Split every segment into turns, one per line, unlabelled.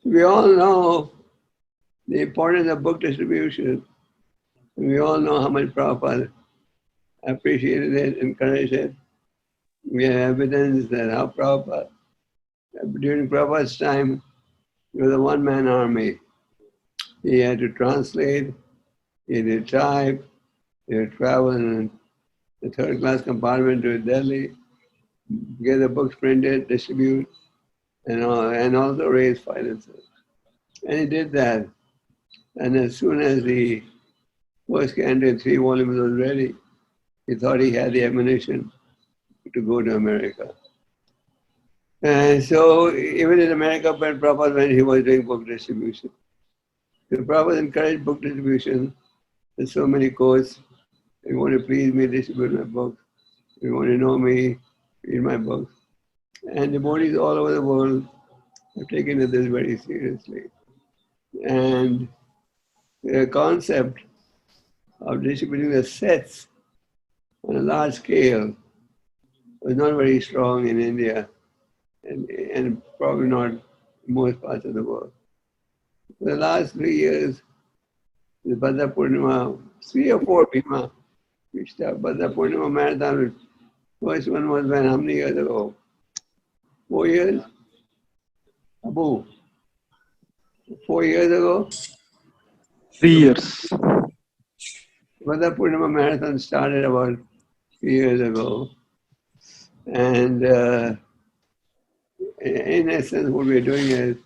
We all know the importance of book distribution. We all know how much Prabhupada appreciated it, encouraged it. We have evidence that how Prabhupada, during Prabhupada's time, it was a one-man army. He had to translate, he had to type, he had to travel in the third-class compartment to Delhi, get the books printed, distribute, and also raise finances. And he did that. And as soon as the first canto in 3 volumes was ready, he thought he had the ammunition to go to America. And so even in America, when Prabhupada went, he was doing book distribution. So Prabhupada encouraged book distribution. There's so many quotes. If you want to please me, distribute my books. If you want to know me, read my books. And devotees all over the world have taken this very seriously. And the concept of distributing the sets on a large scale was not very strong in India and probably not in most parts of the world. For the last 3 years, the Bhadra Purnima, 3 or 4 Bhima, we started Bhadra Purnima marathon. First one was when, how many years ago? 4 years? Abu, 4 years ago?
3 years.
Bhadra Purnima marathon started about 3 years ago. And in essence, what we're doing is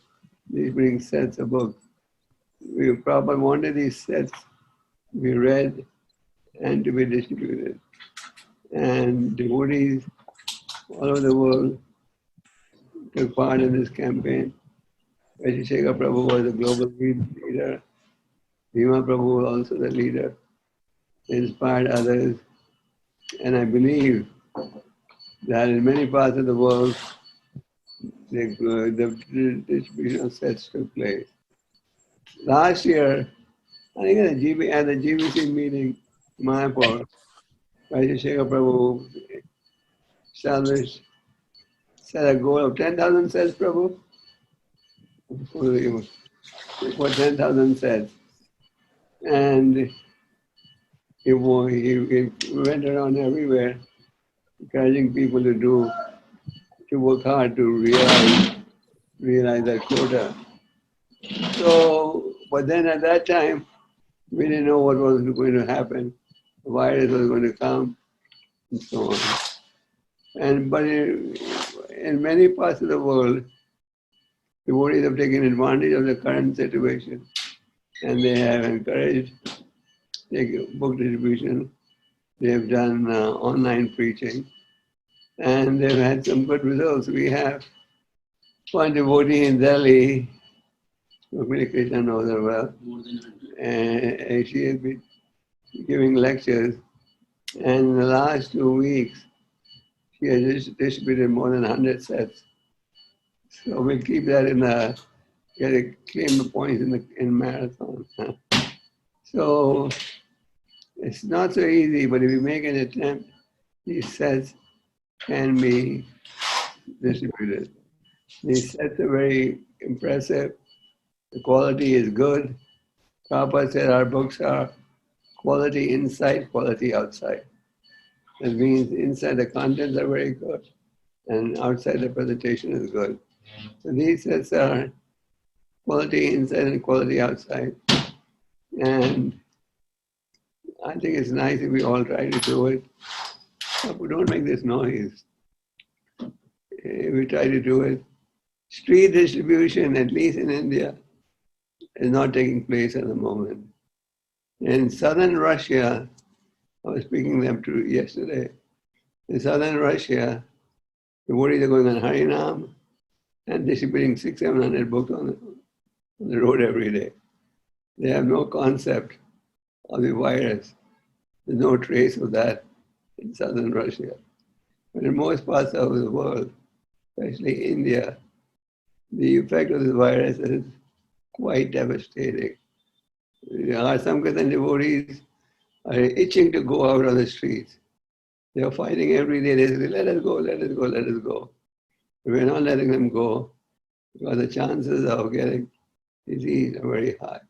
distributing sets of books. We probably wanted these sets to be read and to be distributed. And devotees all over the world took part in this campaign. Vajrashekha Prabhu was the global leader. Bhima Prabhu was also the leader. He inspired others. And I believe that in many parts of the world, the distribution of sets took place. Last year, I think at the GBC meeting in Mayapur, Vajrashekha Prabhu set a goal of 10,000 sets, Prabhu, for 10,000 sets. And he went around everywhere, encouraging people to work hard to realize that quota. So, but then at that time, we didn't know what was going to happen. The virus was going to come, and so on. But in many parts of the world, devotees have taken advantage of the current situation, and they have encouraged book distribution. They have done online preaching, and they've had some good results. We have one devotee in Delhi, Krishna knows her well, and she has been giving lectures, and in the last 2 weeks, she has distributed more than 100 sets. So we'll keep that claim the points in marathon. So it's not so easy, but if you make an attempt, these sets can be distributed. These sets are very impressive. The quality is good. Prabhupada said our books are quality inside, quality outside. That means inside the contents are very good, and outside the presentation is good. So these sets are quality inside and quality outside. And I think it's nice if we all try to do it. But we don't make this noise. If we try to do it. Street distribution, at least in India, is not taking place at the moment. In southern Russia, I was speaking to them yesterday. In southern Russia, the devotees are going on Harinam and distributing 600-700 books on the road every day. They have no concept of the virus. There's no trace of that in southern Russia. But in most parts of the world, especially India, the effect of this virus is quite devastating. Our Samkirtan devotees are itching to go out on the streets. They are fighting every day. They say, let us go, let us go, let us go. But we're not letting them go because the chances of getting disease are very high.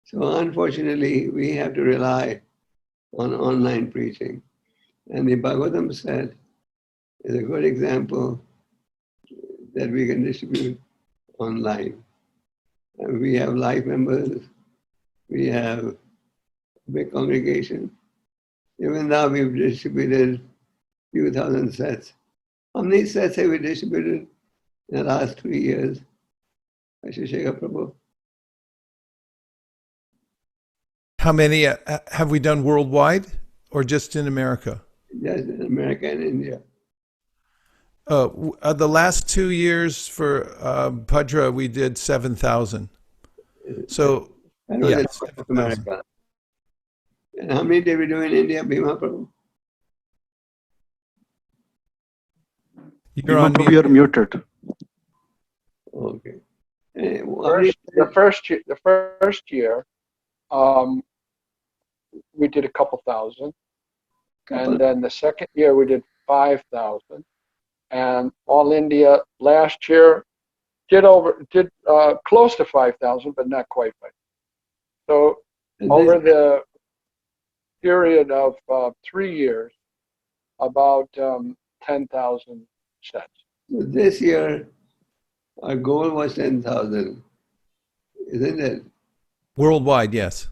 So unfortunately, we have to rely on online preaching. And the Bhagavatam said is a good example that we can distribute online. And we have live members, we have a big congregation. Even now we've distributed a few thousand sets. How many sets have we distributed in the last 3 years? Ashisheka Prabhu.
How many have we done worldwide or just in America?
Just in America and India.
The last 2 years for Bhadra, we did 7,000. So,
That was
yeah,
in
7,000.
America. And how many did we do in India, Bhima Prabhu?
You're on
Prabhu,
mute.
you're muted.
Okay. How many
The first year, we did a couple thousand,
couple?
and then the second year we did 5,000, and All India last year did close to 5,000, but not quite. So
And
over the period of 3 years, about 10,000 sets.
this year, our goal was 10,000, isn't it?
Worldwide, yes.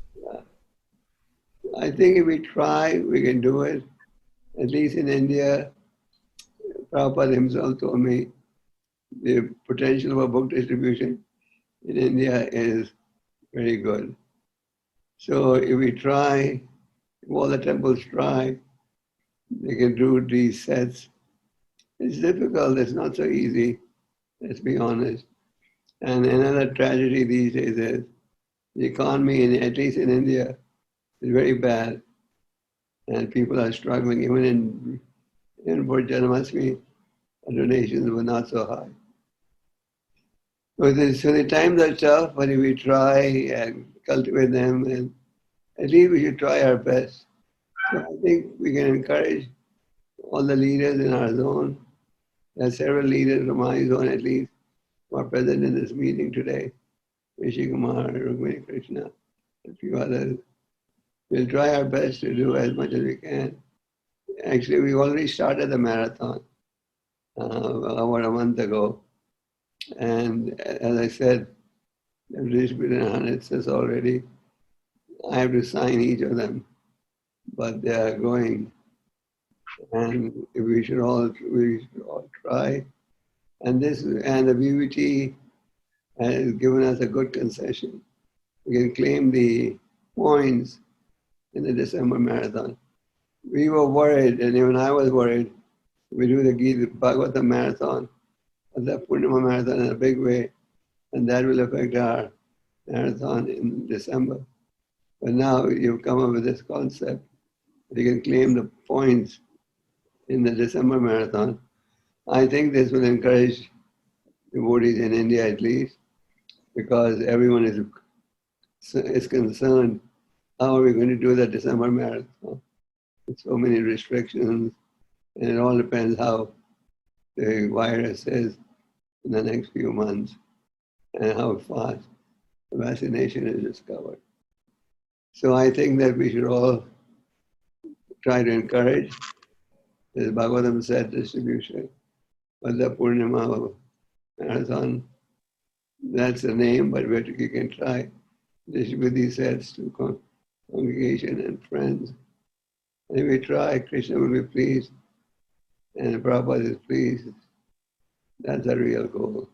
I think if we try, we can do it. At least in India, Prabhupada himself told me the potential for book distribution in India is very good. So if we try, if all the temples try, they can do these sets. It's difficult, it's not so easy, let's be honest. And another tragedy these days is the economy, at least in India, is very bad. And people are struggling, even in for Janmashtami, donations were not so high. So the times are tough, but if we try and cultivate them, and at least we should try our best. So I think we can encourage all the leaders in our zone. There are several leaders from my zone at least who are present in this meeting today. Rishi Kumar, Rukmini Krishna, a few others. We'll try our best to do as much as we can. Actually, we already started the marathon about a month ago. And as I said, they've distributed 100 sets already. I have to sign each of them, but they are going. And we should all try. And the BBT has given us a good concession. We can claim the points in the December marathon. We were worried, and even I was worried, we do the Bhagavatam marathon, the Purnima marathon in a big way, and that will affect our marathon in December. But now you've come up with this concept that you can claim the points in the December marathon. I think this will encourage devotees in India at least, because everyone is concerned, how are we going to do the December marathon? With so many restrictions, and it all depends how the virus is in the next few months and how fast the vaccination is discovered. So I think that we should all try to encourage, as Bhagavatam said, distribution. But the Purnima marathon, that's the name, but you can try distribute these sets to congregation and friends. And if we try, Krishna will be pleased, and Prabhupada is pleased. That's the real goal.